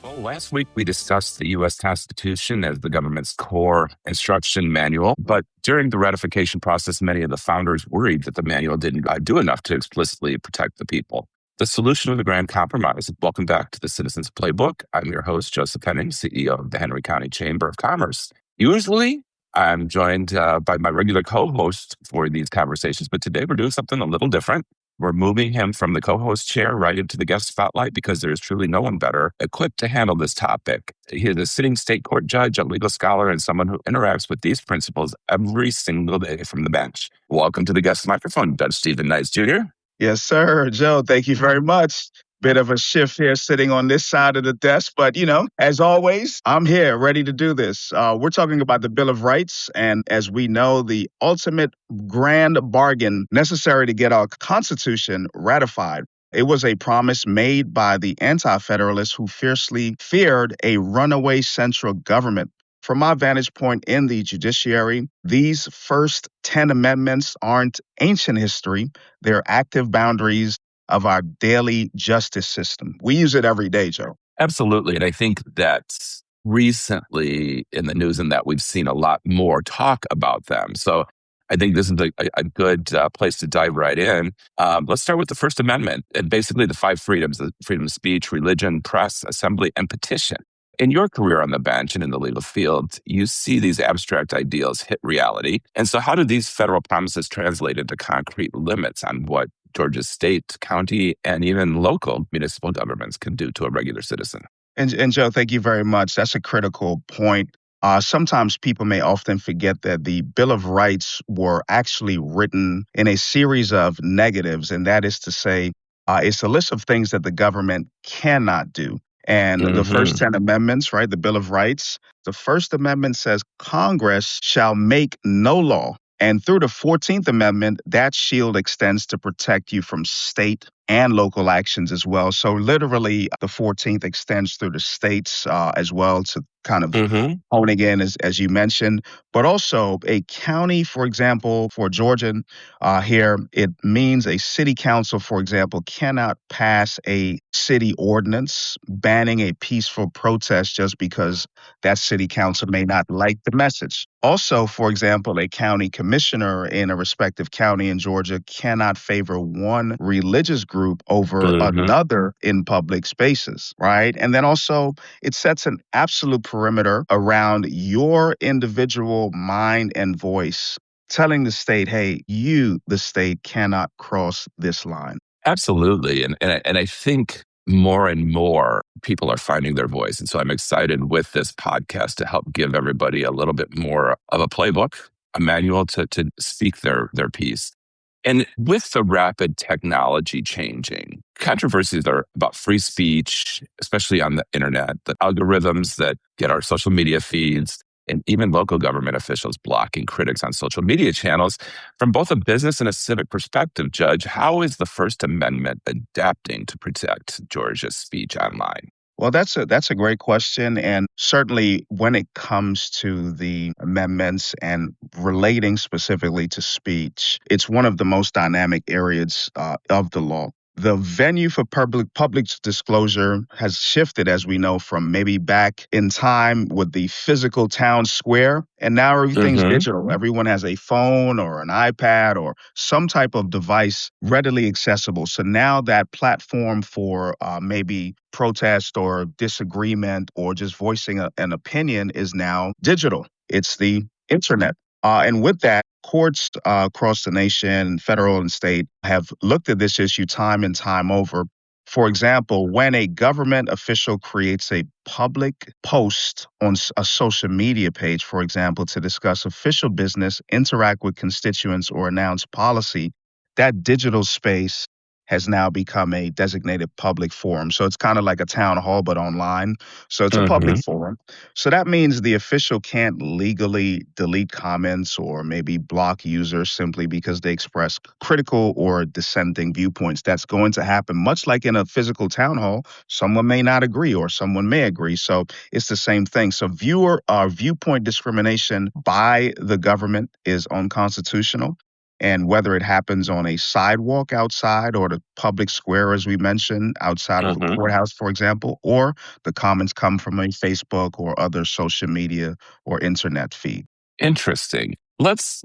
Well, last week we discussed the U.S. Constitution as the government's core instruction manual, but during the ratification process, many of the founders worried that the manual didn't do enough to explicitly protect the people. The solution of the Grand Compromise. Welcome back to the Citizens Playbook. I'm your host, Joseph Henning, CEO of the Henry County Chamber of Commerce. Usually, I'm joined by my regular co-host for these conversations, but today we're doing something a little different. We're moving him from the co-host chair right into the guest spotlight because there is truly no one better equipped to handle this topic. He is a sitting state court judge, a legal scholar, and someone who interacts with these principles every single day from the bench. Welcome to the guest microphone, Judge Stephen Knights Jr. Yes, sir. Joe, thank you very much. Bit of a shift here sitting on this side of the desk, but as always, I'm here ready to do this. We're talking about the Bill of Rights, and as we know, the ultimate grand bargain necessary to get our Constitution ratified. It was a promise made by the anti-federalists who fiercely feared a runaway central government. From my vantage point in the judiciary, these first 10 amendments aren't ancient history. They're active boundaries of our daily justice system. We use it every day, Joe. Absolutely. And I think that recently in the news and that we've seen a lot more talk about them. So I think this is a good place to dive right in. Let's start with the First Amendment and basically the five freedoms: the freedom of speech, religion, press, assembly, and petition. In your career on the bench and in the legal field, you see these abstract ideals hit reality. And so how do these federal promises translate into concrete limits on what Georgia's state, county, and even local municipal governments can do to a regular citizen? And Joe, thank you very much. That's a critical point. Sometimes people may often forget that the Bill of Rights were actually written in a series of negatives, and that is to say, it's a list of things that the government cannot do. And the first 10 amendments, right, the Bill of Rights, the First Amendment says Congress shall make no law. And through the 14th Amendment, that shield extends to protect you from state and local actions as well. So literally, the 14th extends through the states as well to kind of honing in, as you mentioned. But also a county, for example, for Georgia here, it means a city council, for example, cannot pass a city ordinance banning a peaceful protest just because that city council may not like the message. Also, for example, a county commissioner in a respective county in Georgia cannot favor one religious group over another in public spaces, right? And then also, it sets an absolute perimeter around your individual mind and voice, telling the state, hey, you, the state, cannot cross this line. Absolutely. And I think more and more people are finding their voice. And so I'm excited with this podcast to help give everybody a little bit more of a playbook, a manual to speak their piece. And with the rapid technology changing, controversies are about free speech, especially on the internet, the algorithms that get our social media feeds, and even local government officials blocking critics on social media channels. From both a business and a civic perspective, Judge, how is the First Amendment adapting to protect Georgia's speech online? Well, that's a great question. And certainly when it comes to the amendments and relating specifically to speech, it's one of the most dynamic areas of the law. The venue for public disclosure has shifted, as we know, from maybe back in time with the physical town square, and now everything's digital. Everyone has a phone or an iPad or some type of device readily accessible. So now that platform for maybe protest or disagreement or just voicing an opinion is now digital. It's the internet. And with that, courts across the nation, federal and state, have looked at this issue time and time over. For example, when a government official creates a public post on a social media page, for example, to discuss official business, interact with constituents, or announce policy, that digital space has now become a designated public forum. So it's kind of like a town hall, but online. So it's a public forum. So that means the official can't legally delete comments or maybe block users simply because they express critical or dissenting viewpoints. That's going to happen, much like in a physical town hall. Someone may not agree or someone may agree. So it's the same thing. So viewpoint discrimination by the government is unconstitutional. And whether it happens on a sidewalk outside or the public square, as we mentioned, outside of a Hmm. courthouse, for example, or the comments come from a Facebook or other social media or internet feed. Interesting. Let's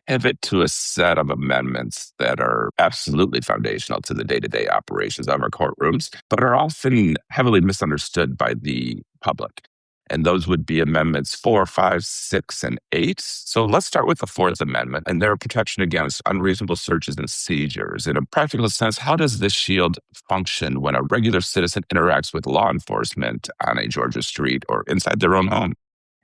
pivot to a set of amendments that are absolutely foundational to the day-to-day operations of our courtrooms, but are often heavily misunderstood by the public. And those would be amendments 4, 5, 6, and 8. So let's start with the Fourth Amendment and their protection against unreasonable searches and seizures. In a practical sense, how does this shield function when a regular citizen interacts with law enforcement on a Georgia street or inside their own home?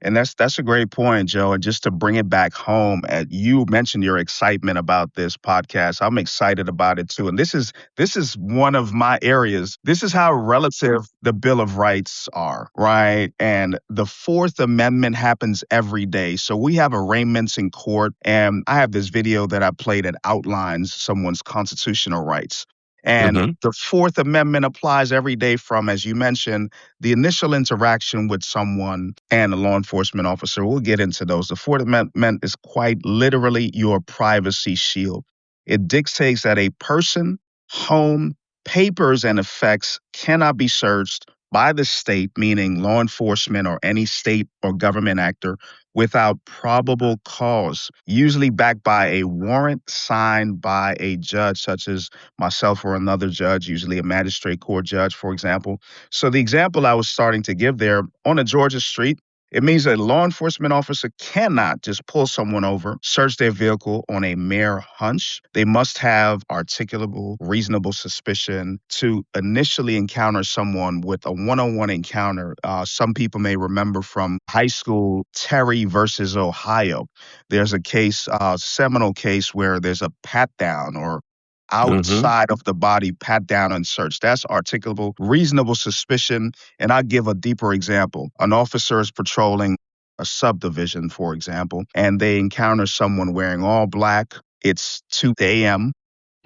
And that's a great point, Joe. And just to bring it back home, you mentioned your excitement about this podcast. I'm excited about it too. And this is one of my areas. This is how relative the Bill of Rights are, right? And the Fourth Amendment happens every day. So we have arraignments in court, and I have this video that I played that outlines someone's constitutional rights. And Hmm. the Fourth Amendment applies every day from, as you mentioned, the initial interaction with someone and a law enforcement officer. We'll get into those. The Fourth Amendment is quite literally your privacy shield. It dictates that a person, home, papers, and effects cannot be searched by the state, meaning law enforcement or any state or government actor, without probable cause, usually backed by a warrant signed by a judge, such as myself or another judge, usually a magistrate court judge, for example. So the example I was starting to give there on a Georgia street, it means that a law enforcement officer cannot just pull someone over, search their vehicle on a mere hunch. They must have articulable, reasonable suspicion to initially encounter someone with a one-on-one encounter. Some people may remember from high school, Terry versus Ohio. There's a case, seminal case, where there's a pat down or Hmm. outside of the body, pat down and search. That's articulable, reasonable suspicion. And I'll give a deeper example. An officer is patrolling a subdivision, for example, and they encounter someone wearing all black. It's 2 a.m.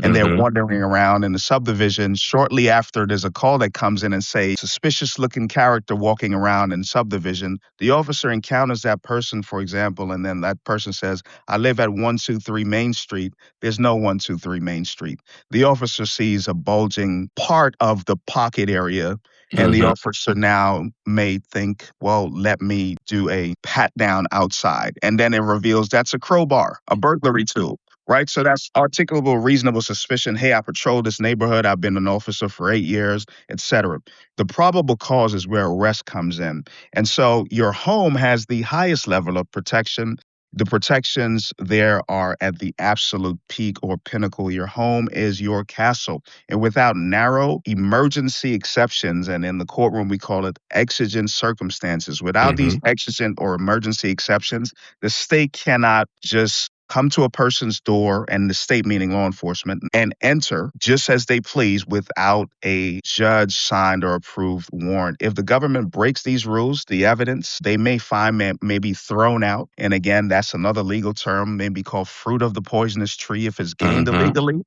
and they're Hmm. wandering around in the subdivision. Shortly after, there's a call that comes in and say, suspicious looking character walking around in subdivision. The officer encounters that person, for example, and then that person says, I live at 123 Main Street. There's no 123 Main Street. The officer sees a bulging part of the pocket area, and the Hmm. officer now may think, well, let me do a pat down outside. And then it reveals that's a crowbar, a burglary tool. Right. So that's articulable, reasonable suspicion. Hey, I patrol this neighborhood. I've been an officer for 8 years, etc. The probable cause is where arrest comes in. And so your home has the highest level of protection. The protections there are at the absolute peak or pinnacle. Your home is your castle. And without narrow emergency exceptions, and in the courtroom we call it exigent circumstances, without these Hmm. exigent or emergency exceptions, the state cannot just come to a person's door, and the state meaning law enforcement, and enter just as they please without a judge signed or approved warrant. If the government breaks these rules, the evidence they may find may be thrown out. And again, that's another legal term, may be called fruit of the poisonous tree if it's gained Hmm. illegally.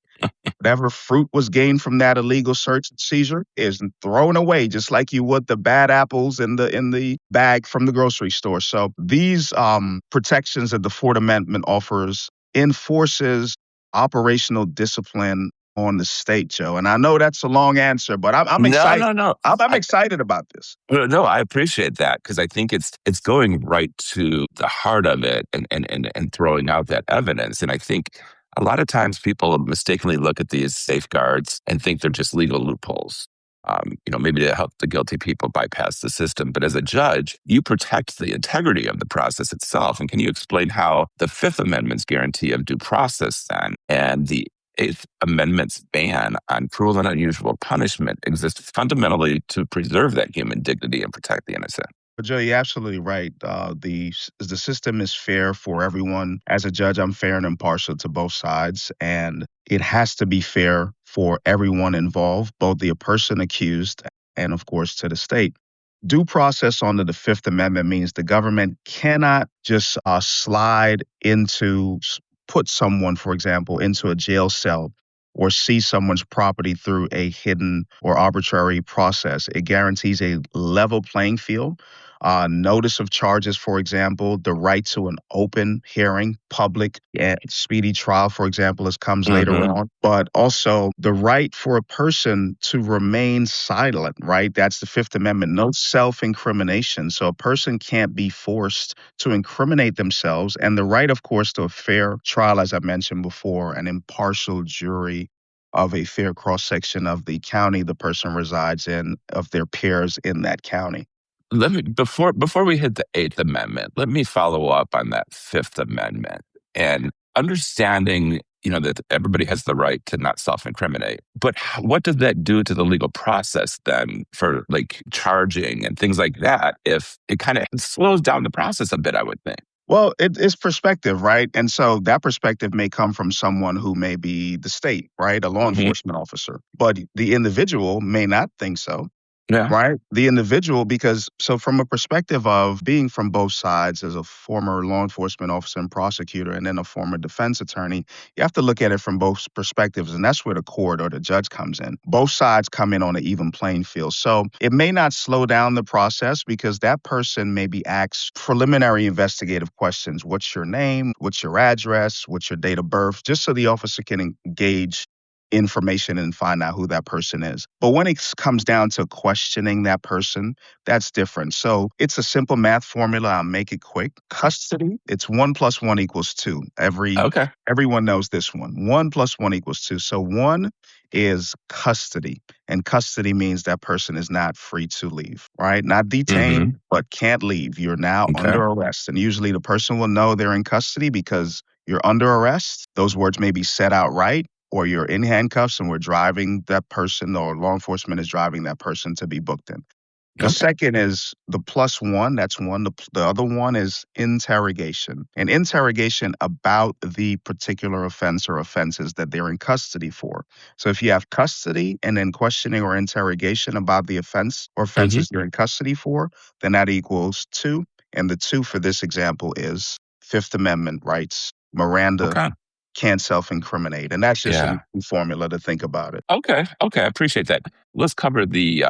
Whatever fruit was gained from that illegal search and seizure is thrown away, just like you would the bad apples in the bag from the grocery store. So these protections that the Fourth Amendment offers enforces operational discipline on the state, Joe. And I know that's a long answer, but I'm No, excited. no, no. I'm excited about this. No, I appreciate that because I think it's going right to the heart of it and throwing out that evidence. And I think a lot of times people mistakenly look at these safeguards and think they're just legal loopholes. Maybe to help the guilty people bypass the system. But as a judge, you protect the integrity of the process itself. And can you explain how the Fifth Amendment's guarantee of due process then and the Eighth Amendment's ban on cruel and unusual punishment exists fundamentally to preserve that human dignity and protect the innocent? But Joe, you're absolutely right. The system is fair for everyone. As a judge, I'm fair and impartial to both sides, and it has to be fair for everyone involved, both the person accused and, of course, to the state. Due process under the Fifth Amendment means the government cannot just slide into, put someone, for example, into a jail cell or seize someone's property through a hidden or arbitrary process. It guarantees a level playing field notice of charges, for example, the right to an open hearing, public and speedy trial, for example, as comes later Hmm. on, but also the right for a person to remain silent, right? That's the Fifth Amendment, no self incrimination. So a person can't be forced to incriminate themselves. And the right, of course, to a fair trial, as I mentioned before, an impartial jury of a fair cross section of the county the person resides in, of their peers in that county. Let me before we hit the Eighth Amendment, let me follow up on that Fifth Amendment and understanding, that everybody has the right to not self-incriminate. But what does that do to the legal process then for like charging and things like that? If it kind of slows down the process a bit, I would think. Well, it is perspective, right? And so that perspective may come from someone who may be the state, right? A law Hmm. enforcement officer, but the individual may not think so. Yeah. Right? The individual, because so from a perspective of being from both sides as a former law enforcement officer and prosecutor and then a former defense attorney, you have to look at it from both perspectives. And that's where the court or the judge comes in. Both sides come in on an even playing field. So it may not slow down the process because that person may be asked preliminary investigative questions. What's your name? What's your address? What's your date of birth? Just so the officer can engage information and find out who that person is. But when it comes down to questioning that person, that's different. So it's a simple math formula. I'll make it quick. Custody, it's 1 + 1 = 2. Okay. Everyone knows this one. 1 + 1 = 2. So one is custody. And custody means that person is not free to leave, right? Not detained, Hmm. but can't leave. You're now Okay. under arrest. And usually the person will know they're in custody because you're under arrest. Those words may be said outright, or you're in handcuffs and we're driving that person or law enforcement is driving that person to be booked in. The Okay. second is the +1. That's one. The other one is interrogation. An interrogation about the particular offense or offenses that they're in custody for. So if you have custody and then questioning or interrogation about the offense or Hmm. offenses you're in custody for, then that equals 2. And the 2 for this example is Fifth Amendment rights. Miranda Okay. can't self-incriminate, and that's just an Yeah. easy formula to think about it. Okay. Okay. I appreciate that. Let's cover the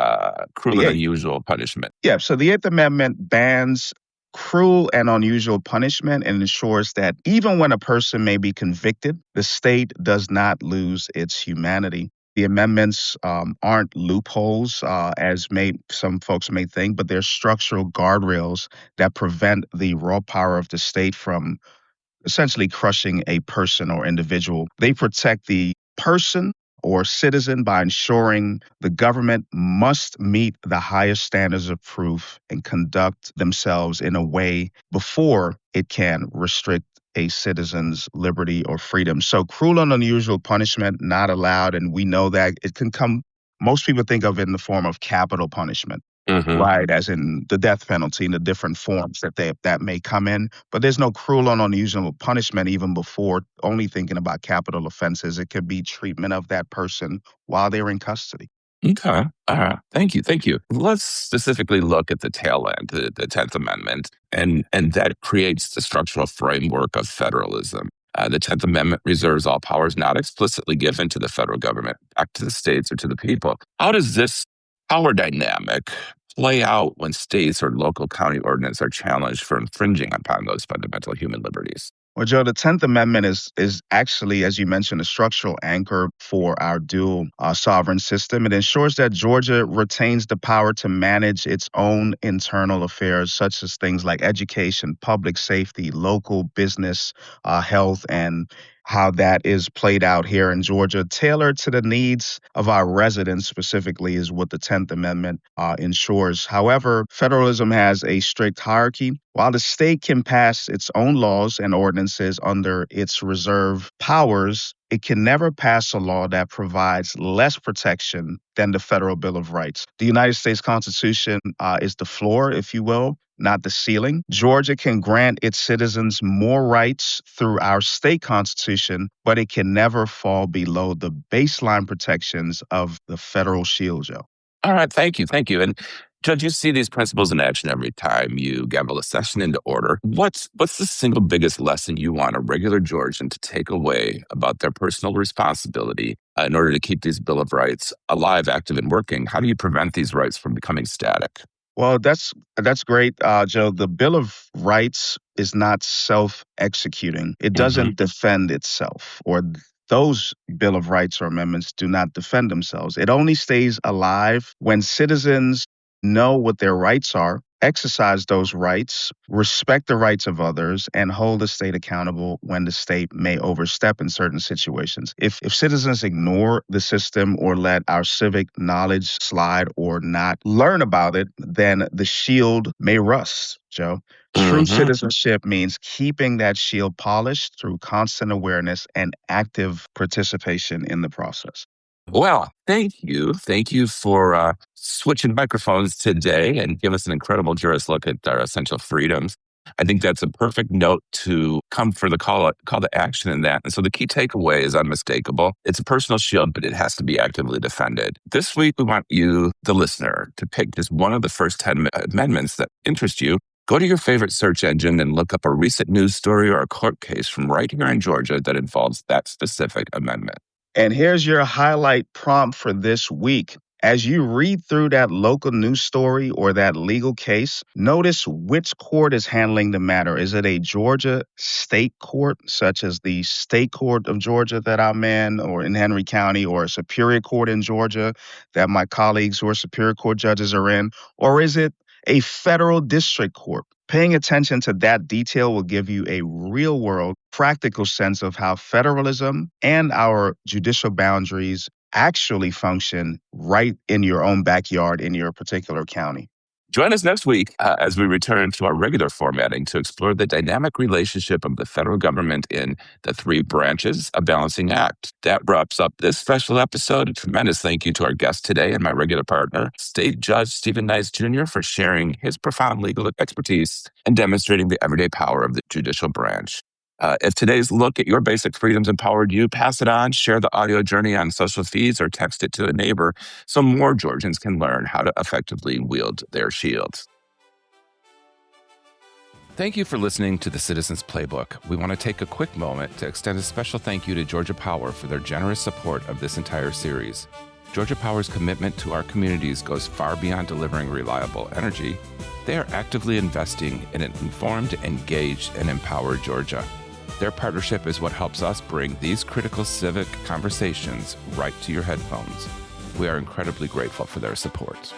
cruel The and 8th. unusual punishment. Yeah, so the 8th Amendment bans cruel and unusual punishment and ensures that even when a person may be convicted, the state does not lose its humanity. The amendments aren't loopholes, as some folks may think, but they're structural guardrails that prevent the raw power of the state from essentially crushing a person or individual. They protect the person or citizen by ensuring the government must meet the highest standards of proof and conduct themselves in a way before it can restrict a citizen's liberty or freedom. So cruel and unusual punishment not allowed, and we know that it can come, most people think of it in the form of capital punishment. Hmm. Right, as in the death penalty and the different forms that may come in, but there's no cruel and unusual punishment even before only thinking about capital offenses. It could be treatment of that person while they're in custody. Okay. All right. Thank you. Thank you. Let's specifically look at the tail end, the 10th Amendment, and that creates the structural framework of federalism. The 10th Amendment reserves all powers not explicitly given to the federal government back to the states or to the people. How does this power dynamic play out when states or local county ordinance are challenged for infringing upon those fundamental human liberties? Well, Joe, the 10th Amendment is actually, as you mentioned, a structural anchor for our dual sovereign system. It ensures that Georgia retains the power to manage its own internal affairs, such as things like education, public safety, local business, health, and how that is played out here in Georgia, tailored to the needs of our residents specifically, is what the 10th Amendment ensures. However, federalism has a strict hierarchy. While the state can pass its own laws and ordinances under its reserve powers, it can never pass a law that provides less protection than the Federal Bill of Rights. The United States Constitution is the floor, if you will, not the ceiling. Georgia can grant its citizens more rights through our state constitution, but it can never fall below the baseline protections of the federal shield, Joe. All right, thank you, thank you. And Judge, you see these principles in action every time you gavel a session into order. What's the single biggest lesson you want a regular Georgian to take away about their personal responsibility in order to keep these Bill of Rights alive, active, and working? How do you prevent these rights from becoming static? Well, that's great, Joe. The Bill of Rights is not self-executing. It Hmm. doesn't defend itself, or those Bill of Rights or amendments do not defend themselves. It only stays alive when citizens know what their rights are, exercise those rights, respect the rights of others, and hold the state accountable when the state may overstep in certain situations. If citizens ignore the system or let our civic knowledge slide or not learn about it, then the shield may rust, Joe. True Hmm. citizenship means keeping that shield polished through constant awareness and active participation in the process. Well, thank you. Thank you for switching microphones today and give us an incredible jurist look at our essential freedoms. I think that's a perfect note to come for the call to action in that. And so the key takeaway is unmistakable. It's a personal shield, but it has to be actively defended. This week, we want you, the listener, to pick just one of the first 10 amendments that interest you. Go to your favorite search engine and look up a recent news story or a court case from right here in Georgia that involves that specific amendment. And here's your highlight prompt for this week. As you read through that local news story or that legal case, notice which court is handling the matter. Is it a Georgia state court, such as the State Court of Georgia that I'm in, or in Henry County, or a Superior Court in Georgia that my colleagues who are Superior Court judges are in? Or is it a federal district court? Paying attention to that detail will give you a real world, practical sense of how federalism and our judicial boundaries actually function right in your own backyard in your particular county. Join us next week as we return to our regular formatting to explore the dynamic relationship of the federal government in the three branches, a balancing act. That wraps up this special episode. A tremendous thank you to our guest today and my regular partner, State Judge Stephen Nice Jr., for sharing his profound legal expertise and demonstrating the everyday power of the judicial branch. If today's look at your basic freedoms empowered you, pass it on, share the audio journey on social feeds, or text it to a neighbor so more Georgians can learn how to effectively wield their shields. Thank you for listening to the Citizens Playbook. We want to take a quick moment to extend a special thank you to Georgia Power for their generous support of this entire series. Georgia Power's commitment to our communities goes far beyond delivering reliable energy. They are actively investing in an informed, engaged, and empowered Georgia. Their partnership is what helps us bring these critical civic conversations right to your headphones. We are incredibly grateful for their support.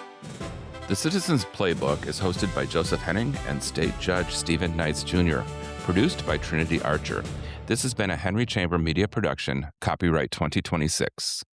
The Citizens Playbook is hosted by Joseph Henning and State Judge Stephen Nice Jr., produced by Trinity Archer. This has been a Henry Chamber Media production, copyright 2026.